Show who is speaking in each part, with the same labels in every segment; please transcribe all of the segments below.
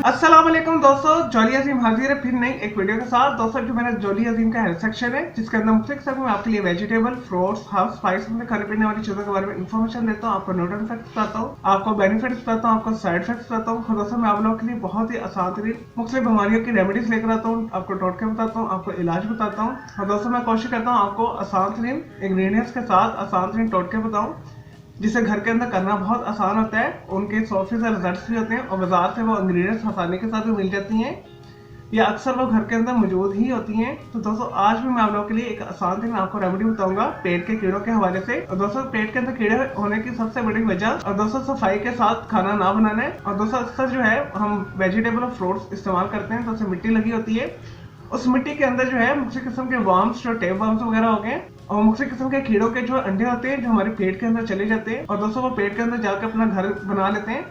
Speaker 1: अस्सलाम वालेकुम दोस्तों, जॉली अजीम हाजिर है फिर नई एक वीडियो के साथ। दोस्तों जो मेरा जॉली अजीम का हेल्थ सेक्शन है जिसके अंदर मुख्तलिफ किस्म में आपके लिए वेजिटेबल, फ्रूट्स, हर्ब्स, स्पाइस में खाने पीने वाली चीजों के बारे में इन्फॉर्मेशन देता हूँ। आपको न्यूट्रिएंट फैक्ट्स बताता हूँ, आपको बेनिफिट्स बताता हूँ, आपको साइड इफेक्ट्स बताता हूँ। और दोस्तों मैं आप लोगों के लिए बहुत ही आसान तरीन मुख्तलिफ बीमारियों की रेमेडीज लेकर आता हूँ, आपको टोटके बताता हूँ, आपको इलाज बताता हूँ। और दोस्तों मैं कोशिश करता हूँ आपको आसान तरीन इंग्रेडिएंट्स के साथ आसान तरीन टोटके बताऊँ जिसे घर के अंदर करना बहुत आसान होता है। उनके 100% रिजल्ट्स भी होते हैं और बाजार से वो इंग्रेडिएंट्स आसानी के साथ भी मिल जाती हैं या अक्सर वो घर के अंदर मौजूद ही होती हैं। तो दोस्तों आज भी मैं आप लोगों के लिए एक आसान दिन आपको रेमेडी बताऊंगा पेट के कीड़ों के हवाले से। और दोस्तों पेट के अंदर कीड़े होने की सबसे बड़ी वजह और दोस्तों सफाई के साथ खाना ना बनाना है। और दोस्तों अक्सर जो है हम वेजिटेबल और फ्रूट्स इस्तेमाल करते हैं तो उससे मिट्टी लगी होती है। उस मिट्टी के अंदर जो है मुख्तलिफ किस्म के वर्म्स, जो टेप वर्म्स वगैरह हो गए और मुख्तलिफ किस्म के कीड़ों के जो अंडे होते हैं जो हमारे पेट के अंदर चले जाते हैं और दोस्तों वो पेट के अंदर जाकर अपना घर बना लेते हैं।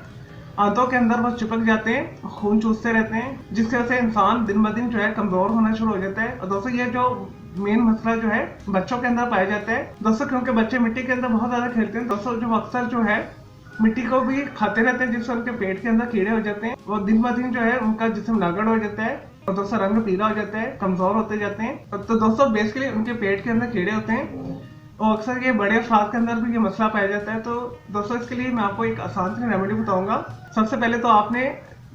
Speaker 1: आंतों के अंदर वो चिपक जाते हैं, खून चूसते रहते हैं जिसकी वजह से इंसान दिन ब दिन जो है कमजोर होना शुरू हो जाता है। और दोस्तों ये जो मेन मसला जो है बच्चों के अंदर पाया जाता है दोस्तों, क्योंकि बच्चे मिट्टी के अंदर बहुत ज्यादा खेलते हैं दोस्तों, जो अक्सर जो है मिट्टी को भी खाते रहते हैं जिससे उनके पेट के अंदर कीड़े हो जाते हैं। वो दिन ब दिन जो है उनका जिस्म नागड़ हो जाता है और दोस्तों रंग पीला हो जाता है, कमजोर होते जाते हैं। तो दोस्तों बेसिकली उनके पेट के अंदर कीड़े होते हैं और अक्सर ये बड़े अफराद के अंदर भी ये मसला पाया जाता है। तो दोस्तों इसके लिए मैं आपको एक आसान सी रेमेडी बताऊंगा। सबसे पहले तो आपने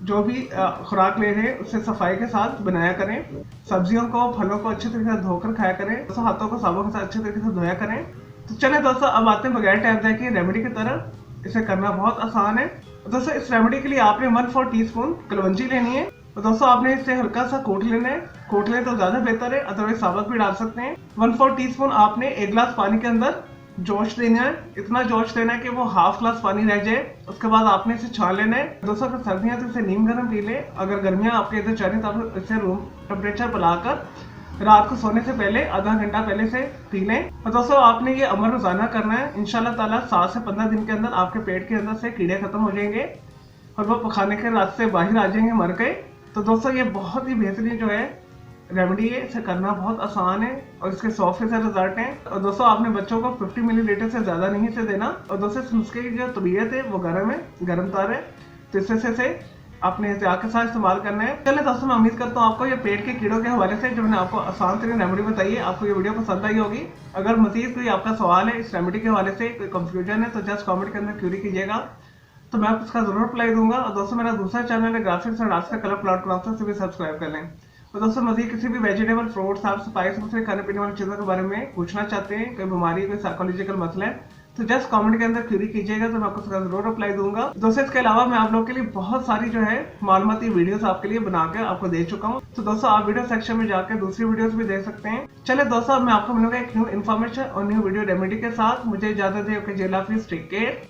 Speaker 1: जो भी खुराक ले रहे हैं उससे सफाई के साथ बनाया करें। सब्जियों को, फलों को अच्छे तरीके से धोकर खाया करें। दोस्तों हाथों को साबुन के साथ अच्छे तरीके से धोया करें। तो चले दोस्तों अब आते हैं बगैर टाइम जाए की रेमेडी की तरफ। इसे करना बहुत आसान है। दोस्तों इस रेमेडी के लिए आपने 1/4 टीस्पून कलवंजी लेनी है। तो दोस्तों आपने इसे हल्का सा कूट लेना है, कूट लें तो ज्यादा बेहतर है, अदरवाइज साबुत भी डाल सकते हैं। 1/4 टीस्पून आपने 1 गिलास पानी के अंदर जोश देना है, इतना जोश देना है कि वो हाफ गिलास पानी रह जाए। उसके बाद आपने इसे छान लेना है। दोस्तों अगर सर्दियां तो इसे नीम गर्म पी ले, अगर गर्मियां आपके इधर चल रही तो आप इसे रूम टेम्परेचर पिलाकर रात को सोने से पहले आधा घंटा पहले से पी लें। और दोस्तों आपने ये अमल रोजाना करना है। इंशाल्लाह ताला 7 से 15 दिन के अंदर आपके पेट के अंदर से कीड़े खत्म हो जाएंगे और वो पखाने के रास्ते से बाहर आ जाएंगे मर गए। तो दोस्तों ये बहुत ही बेहतरीन जो है रेमेडी है, इसे करना बहुत आसान है और इसके 100% रिजल्ट हैं। और दोस्तों आपने बच्चों को 50 मिलीलीटर से ज्यादा नहीं से देना। और दोस्तों इस नुस्खे की जो तबीयत है वो गर्म है, गर्म तार है, तो इससे आपने एहतियात के साथ इस्तेमाल करना है। चलिए दोस्तों मैं उम्मीद करता हूँ आपको ये पेट के कीड़ों के हवाले से जो मैंने आपको आसान तरीन रेमेडी बताई है आपको ये वीडियो पसंद आई होगी। अगर मजीद कोई आपका सवाल है इस रेमेडी के हवाले से, कोई कंफ्यूजन है तो जस्ट कमेंट के अंदर क्यूरी कीजिएगा, तो मैं आपको उसका जरूर रिप्लाई दूंगा। और दोस्तों मेरा दूसरा चैनल है ग्राफिक्स एंड आर्ट्स का कलर प्लॉट क्राफ्ट, उसे भी सब्सक्राइब कर लें। और दोस्तों मजीद किसी भी वेजिटेबल, फ्रूट्स, हर्ब्स, स्पाइस से खाने पीने वाली चीजों के बारे में पूछना चाहते हैं, कोई बीमारी, कोई साइकोलॉजिकल मसला है तो जस्ट कमेंट के अंदर क्यूरी कीजिएगा, तो मैं आपको उसका जरूर रिप्लाई दूंगा। दोस्तों इसके अलावा मैं आप लोगों के लिए बहुत सारी जो है मालूमाती वीडियोस आपके लिए बनाकर आपको दे चुका हूँ। तो दोस्तों आप वीडियो सेक्शन में जाकर दूसरी वीडियोस भी देख सकते हैं। चले दोस्तों मैं आपको मिलूंगा एक न्यू इन्फॉर्मेशन और न्यू वीडियो रेमेडी के साथ। मुझे इजाजत है, ओके, जेल हाफिज़, टेक केयर।